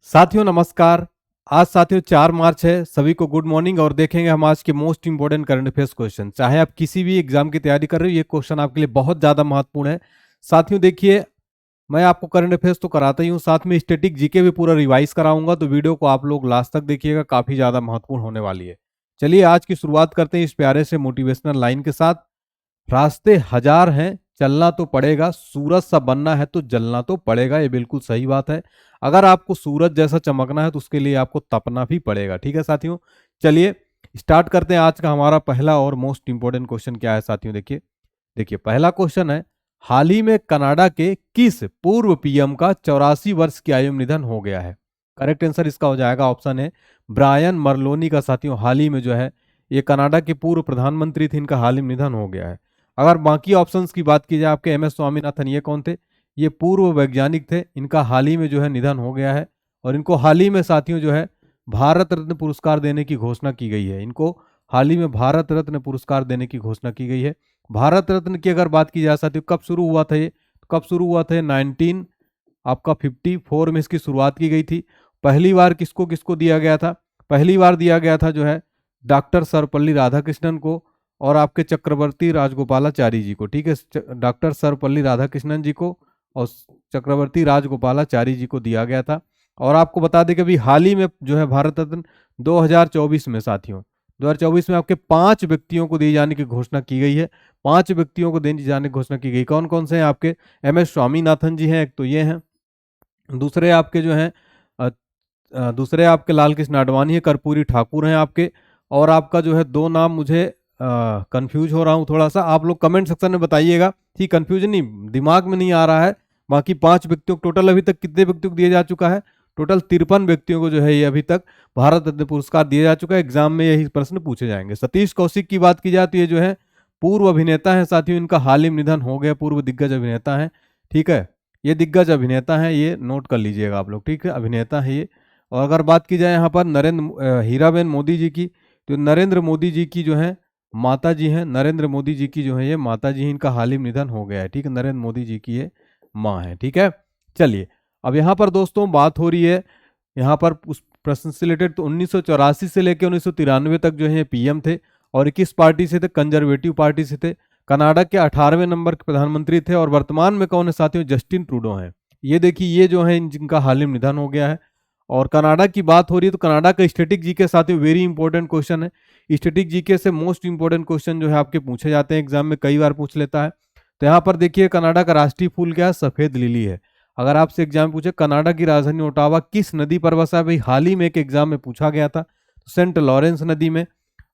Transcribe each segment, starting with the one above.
साथियों नमस्कार। आज साथियों 4 मार्च है। सभी को गुड मॉर्निंग और देखेंगे हम आज के most important current affairs question. चाहे आप किसी भी एग्जाम की तैयारी कर रहे हो, ये क्वेश्चन आपके लिए बहुत ज़्यादा महत्वपूर्ण है। साथियों देखिए, मैं आपको करंट अफेयर्स तो कराता ही हूँ, साथ में स्टैटिक जीके भी पूरा रिवाइज कराऊंगा, तो वीडियो को आप लोग लास्ट तक देखिएगा, काफ़ी ज़्यादा महत्वपूर्ण होने वाली है। चलिए आज की शुरुआत करते हैं इस प्यारे से मोटिवेशनल लाइन के साथ। रास्ते हजार हैं, चलना तो पड़ेगा, सूरज सा बनना है तो जलना तो पड़ेगा। ये बिल्कुल सही बात है। अगर आपको सूरज जैसा चमकना है तो उसके लिए आपको तपना भी पड़ेगा। ठीक है साथियों, चलिए स्टार्ट करते हैं आज का हमारा पहला और मोस्ट इंपोर्टेंट क्वेश्चन। क्या है साथियों, देखिए देखिए पहला क्वेश्चन है, हाल ही में कनाडा के किस पूर्व पीएम का 84 वर्ष की आयु में निधन हो गया है? करेक्ट आंसर इसका हो जाएगा ऑप्शन है ब्रायन मरलोनी का। साथियों हाल ही में जो है ये कनाडा के पूर्व प्रधानमंत्री थे, इनका हाल ही में निधन हो गया है। अगर बाकी ऑप्शंस की बात की जाए, आपके एम एस स्वामीनाथन ये कौन थे? ये पूर्व वैज्ञानिक थे, इनका हाल ही में जो है निधन हो गया है। और इनको हाल ही में साथियों जो है भारत रत्न पुरस्कार देने की घोषणा की गई है। इनको हाल ही में भारत रत्न पुरस्कार देने की घोषणा की गई है। भारत रत्न की अगर बात की जाए साथियों, कब शुरू हुआ था ये? कब शुरू हुआ था? 1954 में इसकी शुरुआत की गई थी। पहली बार किसको किसको दिया गया था? पहली बार दिया गया था जो है डॉक्टर सर्वपल्ली राधाकृष्णन को और आपके चक्रवर्ती राजगोपालाचारी जी को। ठीक है, डॉक्टर सर्वपल्ली राधाकृष्णन जी को और चक्रवर्ती राजगोपालाचारी जी को दिया गया था। और आपको बता दें कि अभी हाल ही में जो है भारत रत्न 2024 में साथियों 2024 में आपके 5 व्यक्तियों को दिए जाने की घोषणा की गई है। 5 व्यक्तियों को दिए जाने की घोषणा की गई। कौन कौन से हैं? आपके एम एस स्वामीनाथन जी हैं, एक तो ये हैं। दूसरे आपके जो हैं दूसरे आपके लाल कृष्ण आडवाणी है, कर्पूरी ठाकुर हैं आपके। और आपका जो है दो नाम मुझे कंफ्यूज हो रहा हूँ थोड़ा सा, आप लोग कमेंट सेक्शन में बताइएगा। ठीक, कंफ्यूजन नहीं, दिमाग में नहीं आ रहा है। बाकी 5 व्यक्तियों को टोटल अभी तक कितने व्यक्तियों को दिया जा चुका है? टोटल 53 व्यक्तियों को जो है ये अभी तक भारत रत्न पुरस्कार दिया जा चुका है। एग्जाम में यही प्रश्न पूछे जाएंगे। सतीश कौशिक की बात की जाए तो ये जो है पूर्व अभिनेता है साथियों, इनका हाल ही में निधन हो गया। पूर्व दिग्गज अभिनेता है। ठीक है, ये दिग्गज अभिनेता है, ये नोट कर लीजिएगा आप लोग। ठीक है, अभिनेता है ये। और अगर बात की जाए यहाँ पर हीराबेन मोदी जी की, तो नरेंद्र मोदी जी की जो है माता जी हैं। नरेंद्र मोदी जी की जो है ये माता जी हैं, इनका हाल ही में निधन हो गया है। ठीक है, नरेंद्र मोदी जी की ये माँ है। ठीक है, चलिए अब यहाँ पर दोस्तों बात हो रही है यहाँ पर उस प्रश्न से रिलेटेड। तो 1984 से लेकर 1993 तक जो है पीएम थे और किस पार्टी से थे? कंजर्वेटिव पार्टी से थे। कनाडा के 18वें नंबर के प्रधानमंत्री थे। और वर्तमान में कौन है साथियों? जस्टिन ट्रूडो हैं। ये देखिए, ये जो है जिनका हाल ही में निधन हो गया है। और कनाडा की बात हो रही है तो कनाडा का स्टैटिक जीके साथियों वेरी इंपॉर्टेंट क्वेश्चन है। स्टैटिक जीके से मोस्ट इंपॉर्टेंट क्वेश्चन जो है आपके पूछे जाते हैं, एग्जाम में कई बार पूछ लेता है। तो यहाँ पर देखिए, कनाडा का राष्ट्रीय फूल क्या है? सफेद लिली है। अगर आपसे एग्जाम पूछे कनाडा की राजधानी ओटावा किस नदी पर बसा है, भाई हाल ही में एक एग्जाम में पूछा गया था, सेंट लॉरेंस नदी में।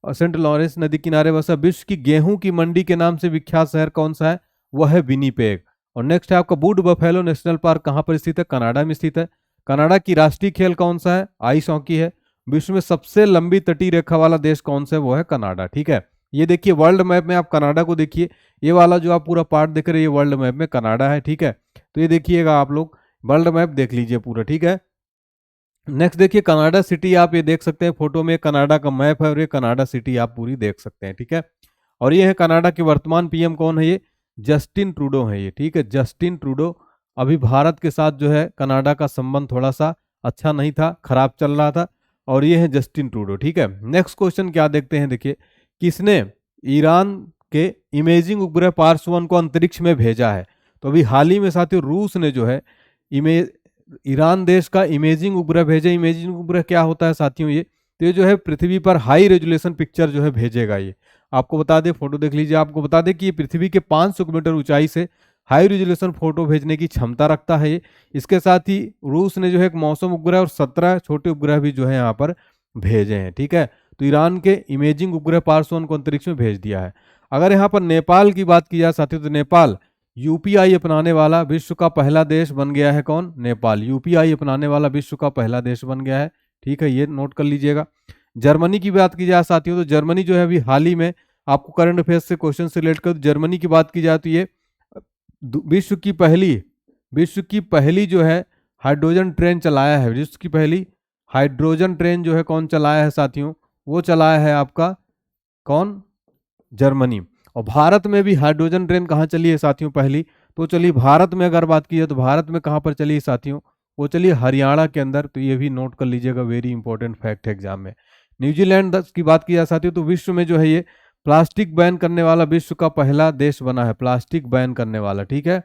और सेंट लॉरेंस नदी किनारे बसा विश्व की गेहूं की मंडी के नाम से विख्यात शहर कौन सा है? वह है विनीपेग। और नेक्स्ट है आपका बूट बफेलो नेशनल पार्क कहाँ पर स्थित है? कनाडा में स्थित है। कनाडा की राष्ट्रीय खेल कौन सा है? आइस हॉकी है। विश्व में सबसे लंबी तटीय रेखा वाला देश कौन सा है? वो है कनाडा। ठीक है, ये देखिए वर्ल्ड मैप में आप कनाडा को देखिए, ये वाला जो आप पूरा पार्ट देख रहे हैं ये वर्ल्ड मैप में कनाडा है। ठीक है, तो ये देखिएगा आप लोग वर्ल्ड मैप देख लीजिए पूरा। ठीक है, नेक्स्ट देखिए कनाडा सिटी, आप ये देख सकते हैं फोटो में, कनाडा का मैप है और ये कनाडा सिटी आप पूरी देख सकते हैं। ठीक है, और ये है कनाडा के वर्तमान पीएम कौन है? ये जस्टिन ट्रूडो है ये। ठीक है, जस्टिन ट्रूडो। अभी भारत के साथ जो है कनाडा का संबंध थोड़ा सा अच्छा नहीं था, खराब चल रहा था। और ये है जस्टिन ट्रूडो। ठीक है, नेक्स्ट क्वेश्चन क्या देखते हैं, देखिए किसने ईरान के इमेजिंग उपग्रह पार्स 1 को अंतरिक्ष में भेजा है? तो अभी हाल ही में साथियों रूस ने जो है ईरान देश का इमेजिंग उपग्रह भेजे। इमेजिंग उपग्रह क्या होता है साथियों? ये तो ये जो है पृथ्वी पर हाई रेजोल्यूशन पिक्चर जो है भेजेगा। ये आपको बता दें, फोटो देख लीजिए, आपको बता दें कि ये पृथ्वी के 500 किलोमीटर ऊंचाई से हाई रेजोल्यूशन फोटो भेजने की क्षमता रखता है ये। इसके साथ ही रूस ने जो है एक मौसम उपग्रह और 17 छोटे उपग्रह भी जो है यहाँ पर भेजे हैं। ठीक है, तो ईरान के इमेजिंग उपग्रह पार्स 1 को अंतरिक्ष में भेज दिया है। अगर यहाँ पर नेपाल की बात की जाए साथियों, तो नेपाल यूपीआई अपनाने वाला विश्व का पहला देश बन गया है। कौन? नेपाल यूपीआई अपनाने वाला विश्व का पहला देश बन गया है। ठीक है, ये नोट कर लीजिएगा। जर्मनी की बात की जाए साथियों, तो जर्मनी जो है अभी हाल ही में आपको करंट अफेयर्स से क्वेश्चन से रिलेट कर, जर्मनी की बात की जाए तो ये विश्व की पहली जो है हाइड्रोजन ट्रेन चलाया है। विश्व की पहली हाइड्रोजन ट्रेन जो है कौन चलाया है साथियों? वो चलाया है आपका कौन? जर्मनी। और भारत में भी हाइड्रोजन ट्रेन कहाँ चली है साथियों? पहली तो चली भारत में। अगर बात की जाए तो भारत में कहाँ पर चली है साथियों? वो चलिए हरियाणा के अंदर, तो ये भी नोट कर लीजिएगा, वेरी इंपॉर्टेंट फैक्ट है एग्जाम में। न्यूजीलैंड की बात की जा सकती है तो विश्व में जो है ये प्लास्टिक बैन करने वाला विश्व का पहला देश बना है, प्लास्टिक बैन करने वाला, ठीक है।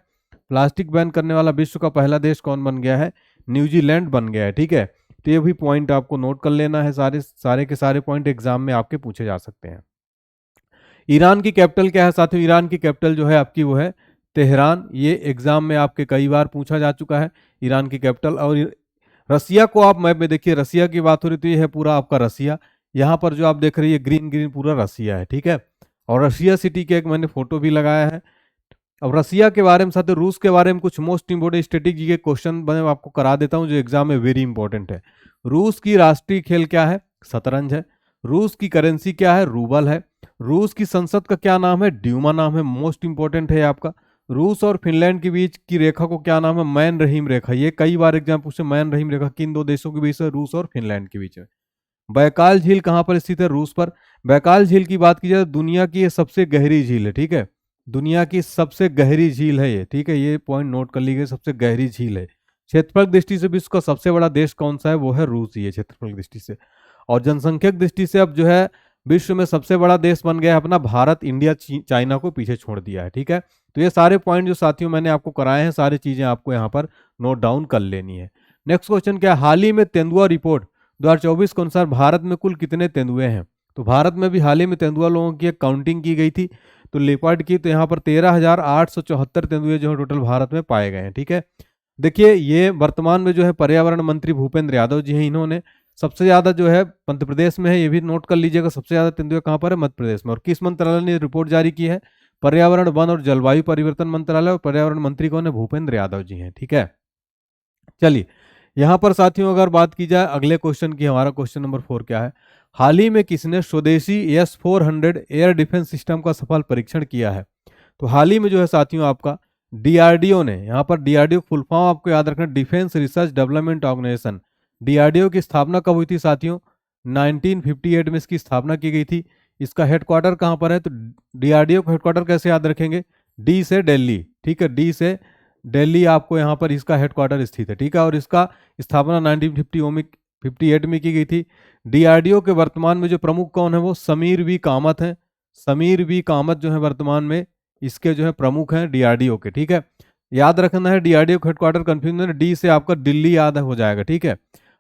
प्लास्टिक बैन करने वाला विश्व का पहला देश कौन बन गया है? न्यूजीलैंड बन गया है, ठीक है। तो ये भी पॉइंट आपको नोट कर लेना है, सारे के सारे पॉइंट एग्जाम में आपके पूछे जा सकते हैं। ईरान की कैपिटल क्या है साथियों? ईरान की कैपिटल जो है आपकी वो है तेहरान। ये एग्जाम में आपके कई बार पूछा जा चुका है ईरान की कैपिटल। और रसिया को आप मैप में देखिए, रसिया की बात हो रही तो ये है पूरा आपका रसिया। यहाँ पर जो आप देख रही है ग्रीन ग्रीन पूरा रसिया है, ठीक है। और रसिया सिटी के एक मैंने फोटो भी लगाया है। अब रसिया के बारे में साथ रूस के बारे में कुछ मोस्ट इंपोर्टेंट स्ट्रेटेजी के क्वेश्चन मैं आपको करा देता हूं जो एग्जाम में वेरी इंपॉर्टेंट है। रूस की राष्ट्रीय खेल क्या है? शतरंज है। रूस की करेंसी क्या है? रूबल है। रूस की संसद का क्या नाम है? ड्यूमा नाम है, मोस्ट इंपॉर्टेंट है आपका। रूस और फिनलैंड के बीच की रेखा को क्या नाम है? मैन रहीम रेखा। ये कई बार एग्जाम पूछे, मैन रहीम रेखा किन दो देशों के बीच है? रूस और फिनलैंड के बीच में। बैकाल झील कहां पर स्थित है? रूस पर। बैकाल झील की बात की जाए तो दुनिया की ये सबसे गहरी झील है, ठीक है। दुनिया की सबसे गहरी झील है ये, ठीक है। ये पॉइंट नोट कर लीजिए, सबसे गहरी झील है। क्षेत्रफल दृष्टि से विश्व का सबसे बड़ा देश कौन सा है? वो है रूस ही है क्षेत्रफल दृष्टि से। और जनसंख्या की दृष्टि से अब जो है विश्व में सबसे बड़ा देश बन गया है अपना भारत। इंडिया चाइना को पीछे छोड़ दिया है, ठीक है। तो ये सारे पॉइंट जो साथियों मैंने आपको कराए हैं, सारी चीजें आपको यहाँ पर नोट डाउन कर लेनी है। नेक्स्ट क्वेश्चन क्या है? हाल ही में तेंदुआ रिपोर्ट 2024 के अनुसार भारत में कुल कितने तेंदुए हैं? तो भारत में भी हाल ही में तेंदुआ लोगों की एक काउंटिंग की गई थी, तो लेपर्ड की, तो यहाँ पर 13,874 तेंदुए जो है टोटल भारत में पाए गए हैं, ठीक है। देखिए ये वर्तमान में जो है पर्यावरण मंत्री भूपेंद्र यादव जी हैं, इन्होंने सबसे ज्यादा जो है मध्य प्रदेश में है, ये भी नोट कर लीजिएगा। सबसे ज्यादा तेंदुए कहाँ पर है? मध्य प्रदेश में। और किस मंत्रालय ने रिपोर्ट जारी की है? पर्यावरण, वन और जलवायु परिवर्तन मंत्रालय। और पर्यावरण मंत्री कौन है? भूपेंद्र यादव जी हैं, ठीक है। चलिए यहां पर साथियों अगर बात की जाए अगले क्वेश्चन की, हमारा क्वेश्चन नंबर 4 क्या है? हाल ही में किसने स्वदेशी S-400 एयर डिफेंस सिस्टम का सफल परीक्षण किया है? तो हाल ही में जो है साथियों आपका डीआरडीओ ने, यहाँ पर डीआरडीओ फुल फॉर्म आपको याद रखना, defence research development organisation. DRDO की स्थापना कब हुई थी साथियों? 1958 में इसकी स्थापना की गई थी। इसका हेडक्वार्टर कहाँ पर है? तो डीआरडीओ का हेडक्वार्टर कैसे याद रखेंगे? डी से दिल्ली, ठीक है। डी से दिल्ली आपको यहाँ पर इसका हेडक्वार्टर स्थित है, ठीक है। और इसका स्थापना 1958 में की गई थी। डीआरडीओ के वर्तमान में जो प्रमुख कौन है? वो समीर वी कामत हैं। समीर वी कामत जो है वर्तमान में इसके जो है प्रमुख हैं डीआरडीओ के, ठीक है। याद रखना है डीआरडीओ का हेडक्वार्टर कंफ्यूजन, डी से आपका दिल्ली याद हो जाएगा, ठीक है।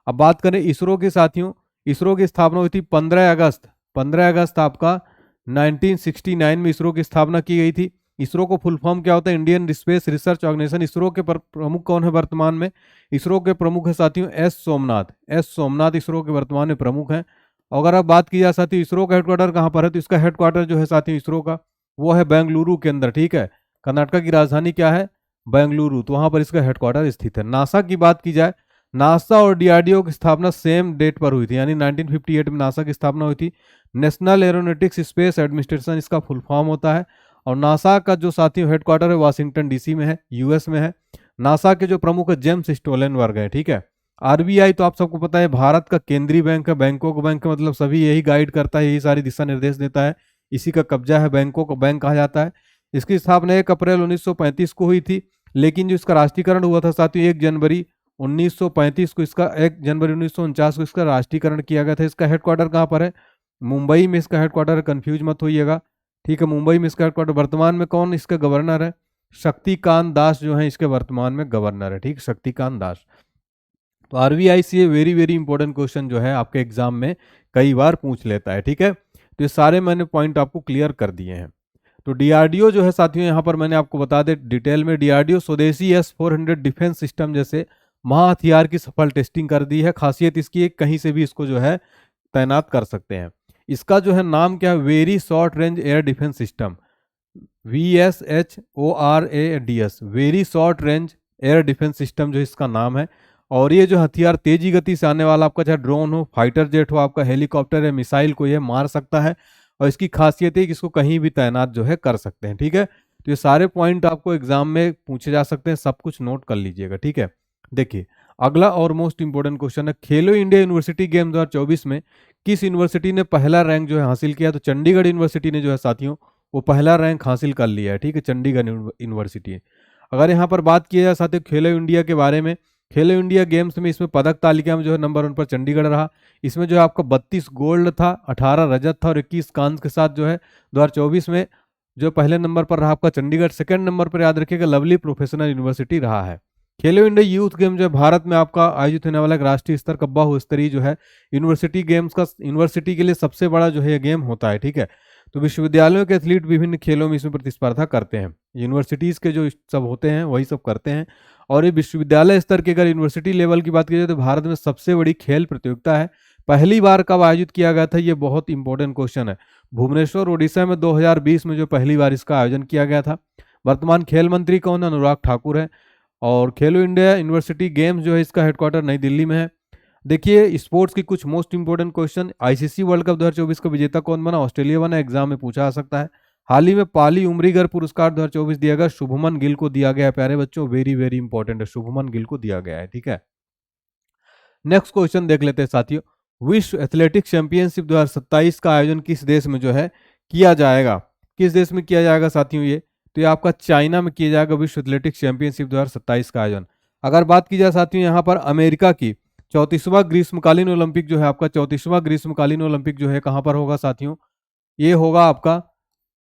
अब बात करें इसरो के साथियों, इसरो की स्थापना हुई थी 15 अगस्त आपका 1969 में इसरो की स्थापना की गई थी। इसरो को फुल फॉर्म क्या होता है? Indian space research organisation. ISRO के प्रमुख कौन है वर्तमान में? इसरो के प्रमुख है साथियों एस सोमनाथ इसरो के वर्तमान में प्रमुख हैं। अगर आप बात की जाए साथियों इसरो का हेडक्वार्टर कहाँ पर है, तो इसका हेडक्वार्टर जो है साथियों इसरो का वो है बेंगलुरु के अंदर, ठीक है। कर्नाटक की राजधानी क्या है? बेंगलुरु, तो वहां पर इसका हेडक्वार्टर स्थित है। नासा की बात की जाए, नासा और डीआरडीओ की स्थापना सेम डेट पर हुई थी, यानी 1958 में नासा की स्थापना हुई थी। नेशनल एरोनॉटिक्स स्पेस एडमिनिस्ट्रेशन इसका फुल फॉर्म होता है। और नासा का जो साथियों हेडक्वार्टर है वाशिंगटन डीसी में है, यूएस में है। नासा के जो प्रमुख है जेम्स स्टोलेनबर्ग है, ठीक है। आरबीआई तो आप सबको पता है भारत का केंद्रीय बैंक है, बैंकों का बैंक है, मतलब सभी यही गाइड करता है, यही सारी दिशा निर्देश देता है, इसी का कब्जा है, बैंकों का बैंक कहा जाता है। इसकी स्थापना 1 अप्रैल 1935 को हुई थी, लेकिन जो इसका राष्ट्रीयकरण हुआ था साथियों 1 जनवरी 1935 को, इसका 1 जनवरी 1949 को इसका राष्ट्रीयकरण किया गया था। इसका हेडक्वार्टर कहाँ पर है? मुंबई में इसका हेडक्वार्टर, कंफ्यूज मत होइएगा, ठीक है। मुंबई में इसका हेडक्वार्टर। वर्तमान में कौन इसका गवर्नर है? शक्तिकांत दास जो है इसके वर्तमान में गवर्नर है, ठीक, शक्तिकांत दास। तो आरबीआई से वेरी वेरी इंपॉर्टेंट क्वेश्चन जो है आपके एग्जाम में कई बार पूछ लेता है, ठीक है। तो ये सारे मैंने पॉइंट आपको क्लियर कर दिए हैं। तो डीआरडीओ जो है साथियों यहाँ पर मैंने आपको बता दे डिटेल में, डीआरडीओ स्वदेशी S-400 डिफेंस सिस्टम जैसे महा हथियार की सफल टेस्टिंग कर दी है। खासियत इसकी है कहीं से भी इसको जो है तैनात कर सकते हैं। इसका जो है नाम क्या है? Very short range air defence system, VSHORADS, very short range air defence system जो इसका नाम है। और ये जो हथियार तेजी गति से आने वाला आपका, चाहे ड्रोन हो, फाइटर जेट हो, आपका हेलीकॉप्टर है, मिसाइल को ये मार सकता है। और इसकी खासियत है कि इसको कहीं भी तैनात जो है कर सकते हैं, ठीक है। तो ये सारे पॉइंट आपको एग्जाम में पूछे जा सकते हैं, सब कुछ नोट कर लीजिएगा, ठीक है। देखिए अगला और मोस्ट इंपोर्टेंट क्वेश्चन है, खेलो इंडिया यूनिवर्सिटी गेम 2024 में किस यूनिवर्सिटी ने पहला रैंक जो है हासिल किया? तो चंडीगढ़ यूनिवर्सिटी ने जो है साथियों वो पहला रैंक हासिल कर लिया है, ठीक है, चंडीगढ़ यूनिवर्सिटी। अगर यहाँ पर बात की जाए साथियों खेलो इंडिया के बारे में, खेलो इंडिया गेम्स में इसमें पदक तालिका में जो है नंबर 1 पर चंडीगढ़ रहा। इसमें जो है आपका 32 गोल्ड था, 18 रजत था और 21 कांस्य के साथ जो है 2024 में जो पहले नंबर पर रहा आपका चंडीगढ़। सेकंड नंबर पर याद रखिएगा लवली प्रोफेशनल यूनिवर्सिटी रहा है। खेलो इंडिया यूथ गेम जो है भारत में आपका आयोजित होने वाला एक राष्ट्रीय स्तर का बहुस्तरीय जो है यूनिवर्सिटी गेम्स का, यूनिवर्सिटी के लिए सबसे बड़ा जो है ये गेम होता है, ठीक है। तो विश्वविद्यालयों के एथलीट विभिन्न खेलों में इसमें प्रतिस्पर्धा करते हैं। यूनिवर्सिटीज़ के जो सब होते हैं वही सब करते हैं। और ये विश्वविद्यालय स्तर की अगर यूनिवर्सिटी लेवल की बात की जाए तो भारत में सबसे बड़ी खेल प्रतियोगिता है। पहली बार कब आयोजित किया गया था, ये बहुत इंपॉर्टेंट क्वेश्चन है। भुवनेश्वर उड़ीसा में 2020 में जो पहली बार इसका आयोजन किया गया था। वर्तमान खेल मंत्री कौन है, अनुराग ठाकुर है। और खेलो इंडिया यूनिवर्सिटी गेम्स जो है इसका हेडक्वार्टर नई दिल्ली में है। देखिए स्पोर्ट्स की कुछ most important question, ICC world cup 2024 का विजेता कौन बना, ऑस्ट्रेलिया बना, एग्जाम में पूछा जा सकता है। हाल ही में पाली उमरीगर पुरस्कार 2024 दिया गया, शुभमन गिल को दिया गया है। प्यारे बच्चों वेरी वेरी इंपॉर्टेंट है, शुभमन गिल को दिया गया है, ठीक है। नेक्स्ट क्वेश्चन देख लेते हैं साथियों, विश्व एथलेटिक्स चैंपियनशिप 2027 का आयोजन किस देश में जो है किया जाएगा, किस देश में किया जाएगा साथियों ये, तो ये आपका चाइना में किया जाएगा विश्व एथलेटिक्स चैंपियनशिप 2027 का आयोजन। अगर बात की जाए साथियों यहाँ पर अमेरिका की 34वां ग्रीष्मकालीन ओलंपिक जो है आपका 34वां ग्रीष्मकालीन ओलंपिक जो है कहाँ पर होगा साथियों, ये होगा आपका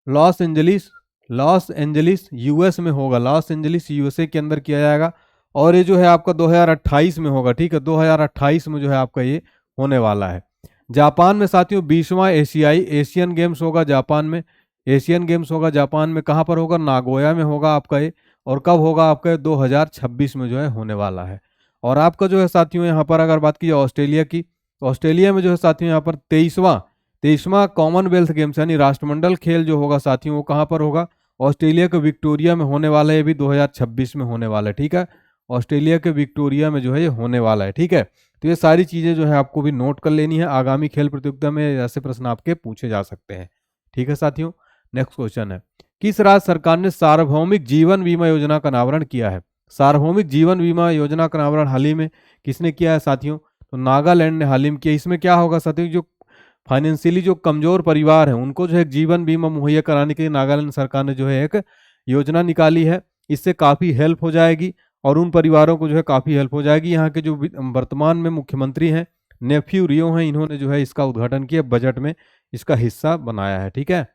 लॉस एंजलिस यूएस में होगा, लॉस एंजलिस यूएसए के अंदर किया जाएगा। और ये जो है आपका 2028 में होगा, ठीक है, 2028 में जो है आपका ये होने वाला है। जापान में साथियों 20वां एशियन गेम्स होगा जापान में, एशियन गेम्स होगा जापान में, कहाँ पर होगा, नागोया में होगा आपका ये। और कब होगा आपका 2026 में जो है होने वाला है। और आपका जो है साथियों यहाँ पर अगर बात की जाए ऑस्ट्रेलिया की, ऑस्ट्रेलिया में जो है साथियों यहाँ पर 23वां कॉमनवेल्थ गेम्स यानी राष्ट्रमंडल खेल जो होगा साथियों वो कहाँ पर होगा, ऑस्ट्रेलिया के विक्टोरिया में होने वाला है, ये भी 2026 में होने वाला है, ठीक है। ऑस्ट्रेलिया के विक्टोरिया में जो है ये होने वाला है, ठीक है। तो ये सारी चीज़ें जो है आपको भी नोट कर लेनी है, आगामी खेल प्रतियोगिता में ऐसे प्रश्न आपके पूछे जा सकते हैं, ठीक है साथियों। नेक्स्ट क्वेश्चन है, किस राज्य सरकार ने सार्वभौमिक जीवन बीमा योजना का अनावरण किया है। सार्वभौमिक जीवन बीमा योजना का अनावरण हाल ही में किसने किया है साथियों, तो नागालैंड ने हाल ही में किया। इसमें क्या होगा साथियों, जो फाइनेंशियली जो कमजोर परिवार है उनको जो है जीवन बीमा मुहैया कराने के लिए नागालैंड सरकार ने जो है एक योजना निकाली है। इससे काफ़ी हेल्प हो जाएगी और उन परिवारों को जो है काफ़ी हेल्प हो जाएगी। यहाँ के जो वर्तमान में मुख्यमंत्री हैं नेफ्यू रियो हैं, इन्होंने जो है इसका उद्घाटन किया, बजट में इसका हिस्सा बनाया है, ठीक है।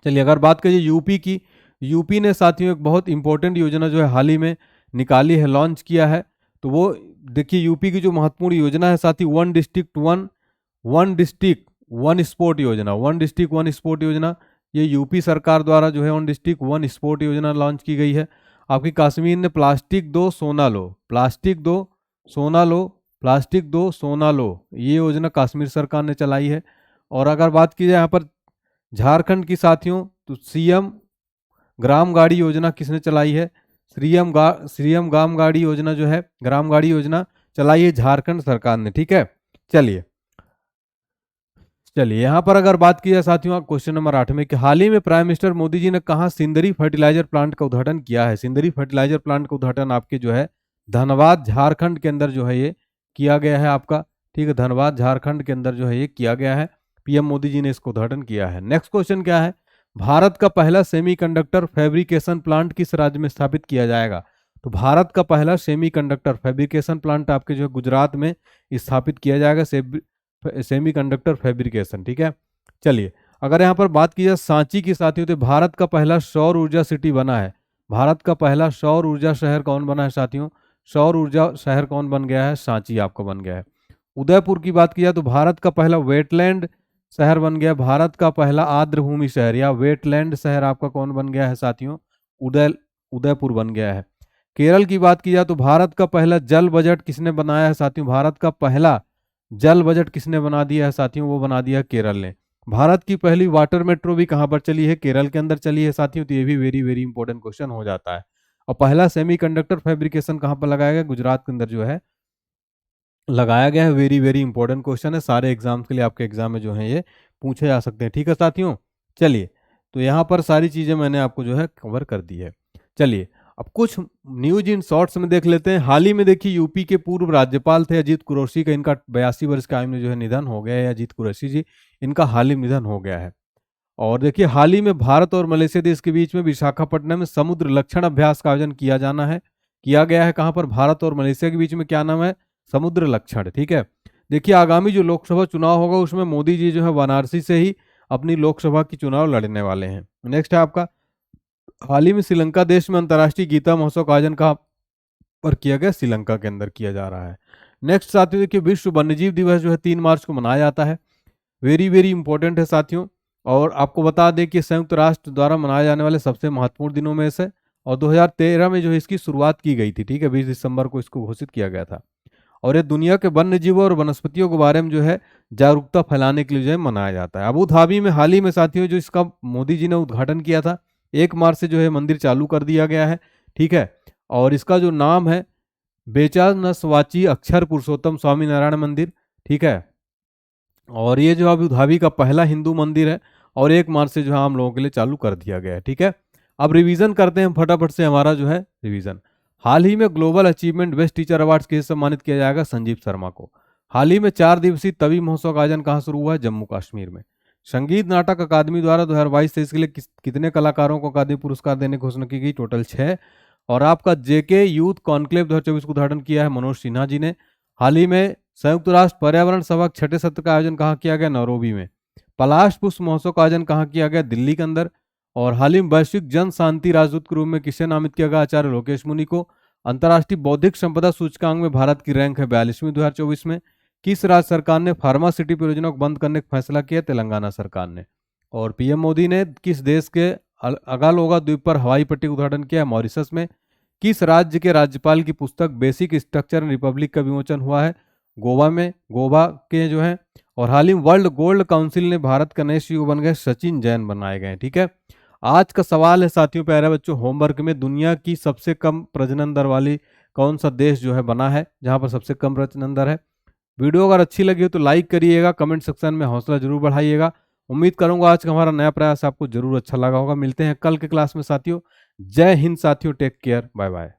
चलिए अगर बात करिए यूपी की, यूपी ने साथियों एक बहुत इंपॉर्टेंट योजना जो है हाल ही में निकाली है, लॉन्च किया है। तो वो देखिए यूपी की जो महत्वपूर्ण योजना है साथी, वन डिस्ट्रिक्ट वन स्पोर्ट योजना, वन डिस्ट्रिक्ट वन स्पोर्ट योजना, ये यूपी सरकार द्वारा जो है वन डिस्ट्रिक्ट वन स्पोर्ट योजना लॉन्च की गई है। आपकी कश्मीर ने प्लास्टिक दो सोना लो, प्लास्टिक दो सोना लो, प्लास्टिक दो सोना लो, ये योजना कश्मीर सरकार ने चलाई है। और अगर बात की जाए यहाँ पर झारखंड की साथियों, तो सीएम ग्राम गाड़ी योजना किसने चलाई है, सीएम ग्राम गाड़ी योजना जो है, ग्राम गाड़ी योजना चलाई है झारखंड सरकार ने, ठीक है। चलिए यहाँ पर अगर बात की जाए साथियों क्वेश्चन नंबर 8 में कि हाल ही में प्राइम मिनिस्टर मोदी जी ने कहा सिंदरी फर्टिलाइजर प्लांट का उद्घाटन किया है। सिंदरी फर्टिलाइजर प्लांट का उद्घाटन आपके जो है धनबाद झारखंड के अंदर जो है ये किया गया है आपका, ठीक है, धनबाद झारखंड के अंदर जो है ये किया गया है, पीएम मोदी जी ने इसको उद्घाटन किया है। नेक्स्ट क्वेश्चन क्या है, भारत का पहला सेमीकंडक्टर फैब्रिकेशन प्लांट किस राज्य में स्थापित किया जाएगा। तो भारत का पहला सेमीकंडक्टर फैब्रिकेशन प्लांट आपके जो है गुजरात में स्थापित किया जाएगा, सेमीकंडक्टर फैब्रिकेशन, ठीक है। चलिए अगर यहाँ पर बात की जाए सांची की साथियों, तो भारत का पहला सौर ऊर्जा सिटी बना है, भारत का पहला सौर ऊर्जा शहर कौन बना है साथियों, सौर ऊर्जा शहर कौन बन गया है, सांची आपका बन गया है। उदयपुर की बात की जाए तो भारत का पहला वेटलैंड शहर बन गया, भारत का पहला आर्द्रभूमि शहर या वेटलैंड शहर आपका कौन बन गया है साथियों, उदयपुर बन गया है। केरल की बात की जाए तो भारत का पहला जल बजट किसने बनाया है साथियों, भारत का पहला जल बजट किसने बना दिया है साथियों, वो बना दिया केरल ने। भारत की पहली वाटर मेट्रो भी कहाँ पर चली है, केरल के अंदर चली है साथियों, तो ये भी वेरी वेरी इंपॉर्टेंट क्वेश्चन हो जाता है। और पहला सेमीकंडक्टर फैब्रिकेशन कहाँ पर लगाया गया, गुजरात के अंदर जो है लगाया गया है। वेरी वेरी इंपॉर्टेंट क्वेश्चन है, सारे एग्जाम्स के लिए आपके एग्जाम में जो है ये पूछे जा सकते हैं, ठीक है साथियों। चलिए तो यहाँ पर सारी चीज़ें मैंने आपको जो है कवर कर दी है। चलिए अब कुछ न्यूज इन शॉर्ट्स में देख लेते हैं। हाल ही में देखिए यूपी के पूर्व राज्यपाल थे अजीत कुरैशी का, इनका 82 वर्ष की आयु में जो है निधन हो गया है, अजीत कुरैशी जी, इनका हाल ही में निधन हो गया है। और देखिए हाल ही में भारत और मलेशिया देश के बीच में विशाखापट्टनम में समुद्र लक्षण अभ्यास का आयोजन किया किया गया है कहाँ पर, भारत और मलेशिया के बीच में, क्या नाम है, समुद्र लक्षण। ठीक है, देखिए आगामी जो लोकसभा चुनाव होगा उसमें मोदी जी जो है वाराणसी से ही अपनी लोकसभा की चुनाव लड़ने वाले हैं। नेक्स्ट है आपका, हाल ही में श्रीलंका देश में अंतर्राष्ट्रीय गीता महोत्सव का आयोजन कहाँ पर किया गया, श्रीलंका के अंदर किया जा रहा है। नेक्स्ट साथियों देखिए, विश्व वन्यजीव दिवस जो है 3 मार्च को मनाया जाता है। वेरी वेरी इंपॉर्टेंट है साथियों। और आपको बता दें कि संयुक्त राष्ट्र द्वारा मनाए जाने वाले सबसे महत्वपूर्ण दिनों में से, और 2013 में जो है इसकी शुरुआत की गई थी। ठीक है, 20 दिसंबर को इसको घोषित किया गया था। और ये दुनिया के वन्य जीवों और वनस्पतियों के बारे में जो है जागरूकता फैलाने के लिए जो है मनाया जाता है। अबू धाबी में हाल ही में साथियों जो इसका मोदी जी ने उद्घाटन किया था, 1 मार्च से जो है मंदिर चालू कर दिया गया है। ठीक है, और इसका जो नाम है बेचानसवाची अक्षर पुरुषोत्तम स्वामी नारायण मंदिर। ठीक है, और ये जो अबू धाबी का पहला हिंदू मंदिर है, और 1 मार्च से जो है आम लोगों के लिए चालू कर दिया गया है। ठीक है, अब रिवीजन करते हैं फटाफट से, हमारा जो है रिवीजन। हाल ही में global achievement best teacher awards के सम्मानित किया जाएगा संजीव शर्मा को। हाल ही में 4 दिवसीय तवी महोत्सव का आयोजन कहाँ शुरू हुआ है, जम्मू कश्मीर में। संगीत नाटक अकादमी द्वारा 2022-23 के लिए कितने कलाकारों को अकादमी पुरस्कार देने की घोषणा की गई, टोटल 6। और आपका जेके यूथ कॉन्क्लेव 2024 को उद्घाटन किया है मनोज सिन्हा जी ने। हाल ही में संयुक्त राष्ट्र पर्यावरण सभा के 6ठे सत्र का आयोजन कहाँ किया गया, नैरोबी में। पलाश पुष्प महोत्सव का आयोजन कहाँ किया गया, दिल्ली के अंदर। और हाल ही में वैश्विक जन शांति राजदूत के रूप में किसे नामित किया गया, आचार्य लोकेश मुनि को। अंतर्राष्ट्रीय बौद्धिक संपदा सूचकांक में भारत की रैंक है 42वीं 2024 में। किस राज्य सरकार ने फार्मा सिटी परियोजना को बंद करने का फैसला किया, तेलंगाना सरकार ने। और पीएम मोदी ने किस देश के अगालोगा द्वीप पर हवाई पट्टी का उद्घाटन किया, मॉरिशस में। किस राज्य के राज्यपाल की पुस्तक बेसिक स्ट्रक्चर इन रिपब्लिक का विमोचन हुआ है, गोवा में, गोवा के जो है। और हाल ही में वर्ल्ड गोल्ड काउंसिल ने भारत का नए सीईओ बन गए सचिन जैन बनाए गए। ठीक है, आज का सवाल है साथियों प्यारे बच्चों होमवर्क में, दुनिया की सबसे कम प्रजनन दर वाली कौन सा देश जो है बना है, जहां पर सबसे कम प्रजनन दर है। वीडियो अगर अच्छी लगी हो तो लाइक करिएगा, कमेंट सेक्शन में हौसला जरूर बढ़ाइएगा। उम्मीद करूंगा आज का हमारा नया प्रयास आपको जरूर अच्छा लगा होगा। मिलते हैं कल के क्लास में साथियों। जय हिंद साथियों, टेक केयर, बाय बाय।